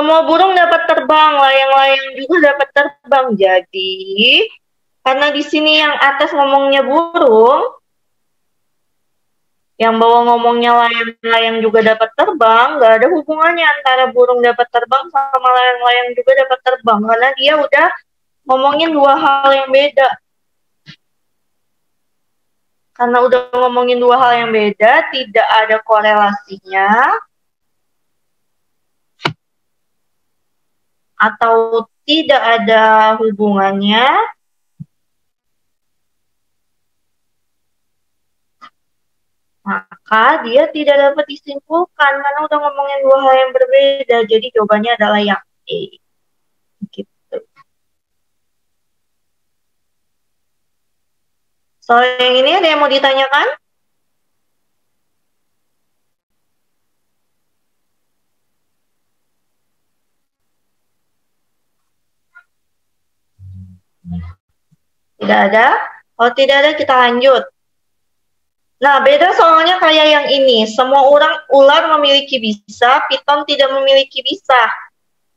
Semua burung dapat terbang, layang-layang juga dapat terbang. Jadi, karena di sini yang atas ngomongnya burung, yang bawah ngomongnya layang-layang juga dapat terbang, nggak ada hubungannya antara burung dapat terbang sama layang-layang juga dapat terbang, karena dia udah ngomongin dua hal yang beda. Karena udah ngomongin dua hal yang beda, tidak ada korelasinya, atau tidak ada hubungannya, maka dia tidak dapat disimpulkan karena udah ngomongin dua hal yang berbeda. Jadi jawabannya adalah yang E. Gitu. Soal yang ini ada yang mau ditanyakan? Tidak ada? Kalau tidak ada, kita lanjut. Nah, beda soalnya kayak yang ini. Semua ular memiliki bisa, piton tidak memiliki bisa.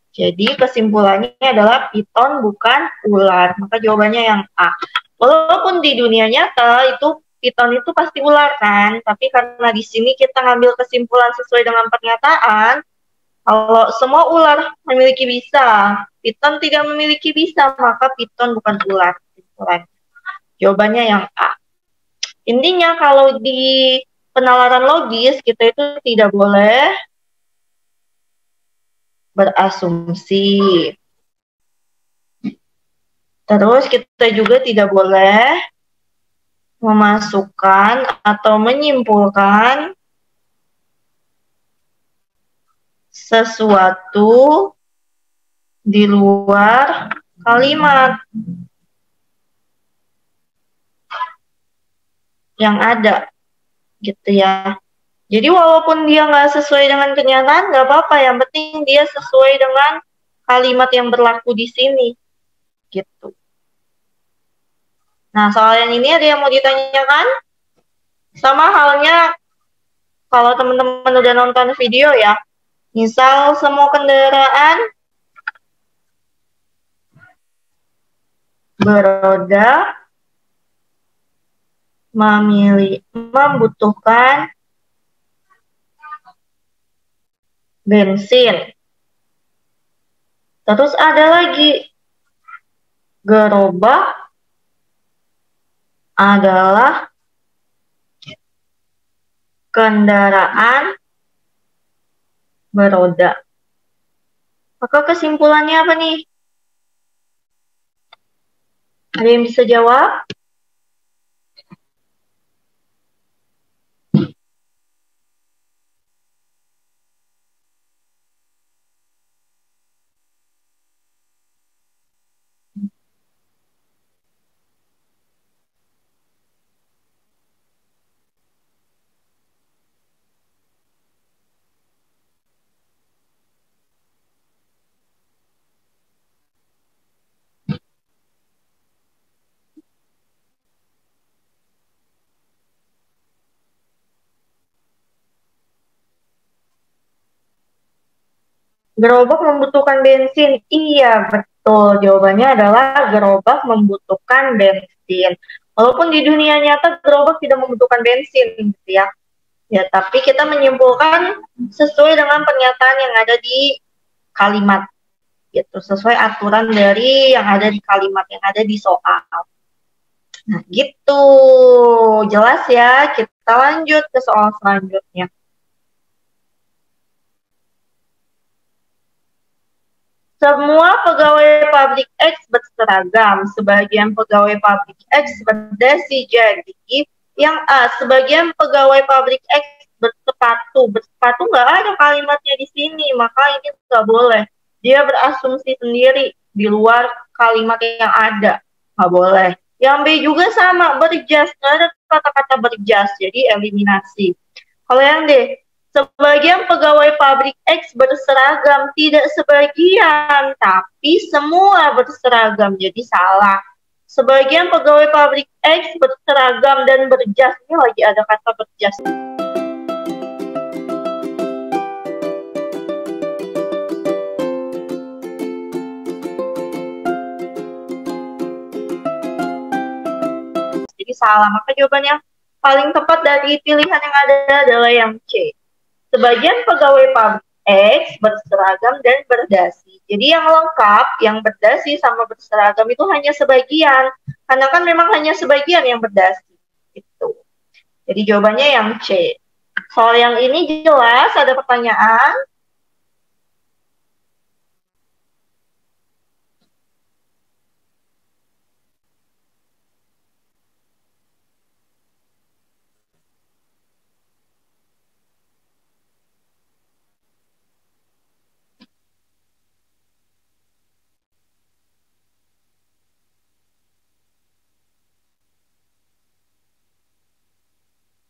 Jadi kesimpulannya adalah piton bukan ular. Maka jawabannya yang A. Walaupun di dunia nyata itu piton itu pasti ular kan, tapi karena di sini kita ngambil kesimpulan sesuai dengan pernyataan, kalau semua ular memiliki bisa, piton tidak memiliki bisa, maka piton bukan ular. Jawabannya yang A. Intinya kalau di penalaran logis, kita itu tidak boleh berasumsi. Terus kita juga tidak boleh memasukkan atau menyimpulkan sesuatu di luar kalimat yang ada, gitu ya. Jadi walaupun dia nggak sesuai dengan kenyataan, nggak apa-apa. Yang penting dia sesuai dengan kalimat yang berlaku di sini, gitu. Nah, soal yang ini ada yang mau ditanyakan? Sama halnya kalau teman-teman udah nonton video ya. Misal semua kendaraan beroda membutuhkan bensin. Terus ada lagi, gerobak adalah kendaraan beroda. Maka kesimpulannya apa nih? Ada yang bisa jawab? Gerobak membutuhkan bensin. Iya, betul. Jawabannya adalah gerobak membutuhkan bensin. Walaupun di dunia nyata gerobak tidak membutuhkan bensin, gitu ya. Ya, tapi kita menyimpulkan sesuai dengan pernyataan yang ada di kalimat, gitu. Sesuai aturan dari yang ada di kalimat, yang ada di soal. Nah, gitu. Jelas ya? Kita lanjut ke soal selanjutnya. Semua pegawai pabrik X berseragam. Sebagian pegawai pabrik X berdasi. Jadi, yang A, sebagian pegawai pabrik X bersepatu. Bersepatu nggak ada kalimatnya di sini, maka ini nggak boleh. Dia berasumsi sendiri di luar kalimat yang ada. Nggak boleh. Yang B juga sama, berjas. Nggak ada kata-kata berjas, jadi eliminasi. Kalau yang D, sebagian pegawai pabrik X berseragam, tidak sebagian, tapi semua berseragam, jadi salah. Sebagian pegawai pabrik X berseragam dan berjas, ini lagi ada kata berjas. salah. Maka jawaban yang paling tepat dari pilihan yang ada adalah yang C. Sebagian pegawai pabrik X berseragam dan berdasi. Jadi yang lengkap, yang berdasi sama berseragam itu hanya sebagian. Karena kan memang hanya sebagian yang berdasi. Itu. Jadi jawabannya yang C. Soal yang ini jelas, ada pertanyaan?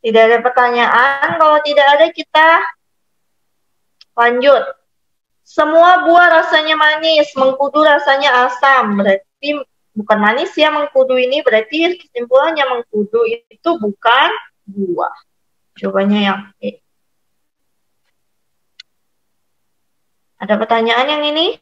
Tidak ada pertanyaan. Kalau tidak ada, kita lanjut. Semua buah rasanya manis, mengkudu rasanya asam. Berarti bukan manis ya mengkudu ini, berarti kesimpulannya mengkudu itu bukan buah. Jawabannya yang E. Ada pertanyaan yang ini?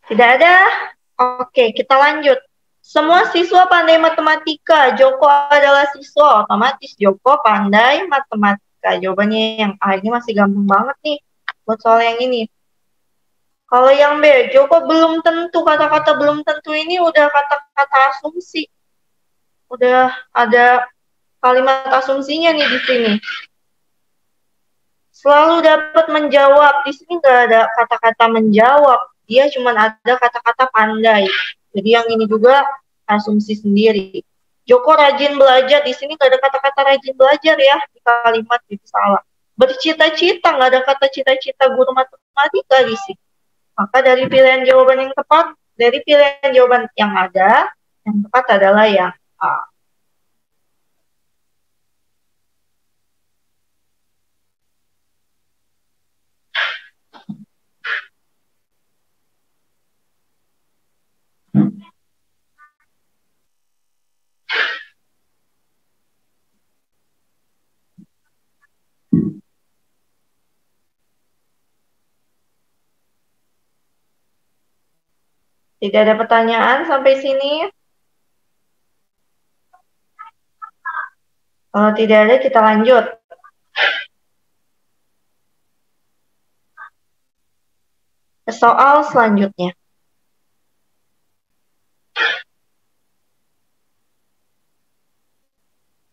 Tidak ada? Oke, kita lanjut. Semua siswa pandai matematika. Joko adalah siswa. Otomatis Joko pandai matematika. Jawabannya yang A. Ini masih gampang banget nih buat soal yang ini. Kalau yang B, Joko belum tentu. Kata-kata belum tentu ini udah kata-kata asumsi. Udah ada kalimat asumsinya nih di sini. Selalu dapat menjawab. Di sini nggak ada kata-kata menjawab. Dia cuma ada kata-kata pandai. Jadi yang ini juga asumsi sendiri. Joko rajin belajar. Di sini nggak ada kata-kata rajin belajar ya. Di kalimat itu salah. Bercita-cita, nggak ada kata cita-cita guru matematika di sini. Maka dari pilihan jawaban yang tepat, dari pilihan jawaban yang ada, yang tepat adalah yang A. Tidak ada pertanyaan sampai sini? Kalau tidak ada, kita lanjut. Soal selanjutnya.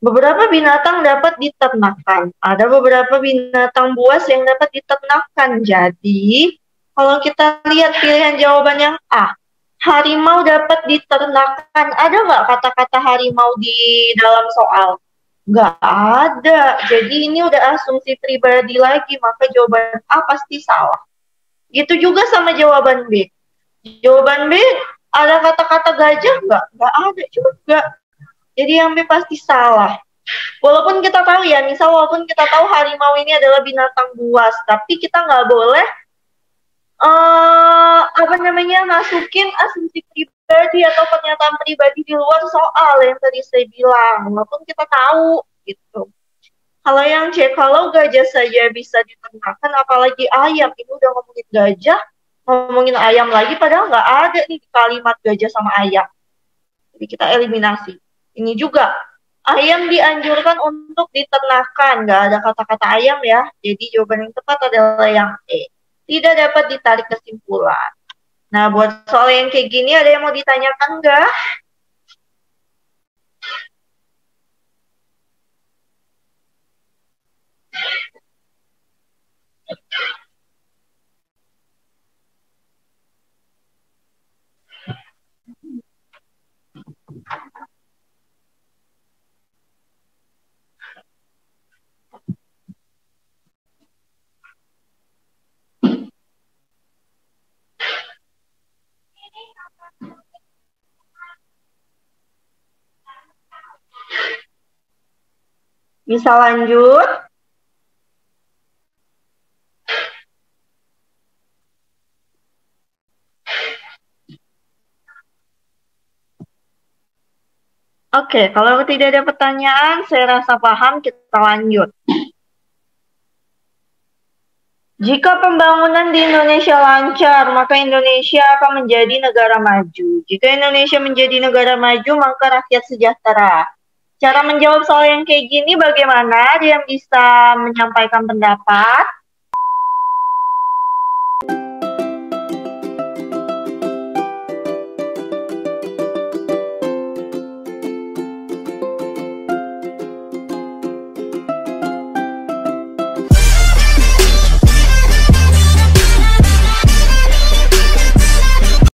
Beberapa binatang dapat diternakan. Ada beberapa binatang buas yang dapat diternakan. Jadi, kalau kita lihat pilihan jawaban yang A, harimau dapat diternakan. Ada nggak kata-kata harimau di dalam soal? Nggak ada. Jadi ini udah asumsi pribadi lagi, maka jawaban A pasti salah. Gitu juga sama jawaban B. Jawaban B, ada kata-kata gajah nggak? Nggak ada juga. Jadi yang B pasti salah. Walaupun kita tahu ya, misal walaupun kita tahu harimau ini adalah binatang buas, tapi kita nggak boleh masukin asumsi pribadi atau pernyataan pribadi di luar soal yang tadi saya bilang. Walaupun kita tahu gitu. Kalau yang C, kalau gajah saja bisa diternakan, apalagi ayam. Ini udah ngomongin gajah, ngomongin ayam lagi, padahal nggak ada nih kalimat gajah sama ayam. Jadi kita eliminasi. Ini juga, ayam dianjurkan untuk diternakan. Nggak ada kata-kata ayam ya. Jadi jawaban yang tepat adalah yang E. Tidak dapat ditarik kesimpulan. Nah, buat soal yang kayak gini, ada yang mau ditanyakan nggak? Bisa lanjut. Oke, kalau tidak ada pertanyaan, saya rasa paham, kita lanjut. Jika pembangunan di Indonesia lancar, maka Indonesia akan menjadi negara maju. Jika Indonesia menjadi negara maju, maka rakyat sejahtera. Cara menjawab soal yang kayak gini bagaimana? Ada yang bisa menyampaikan pendapat?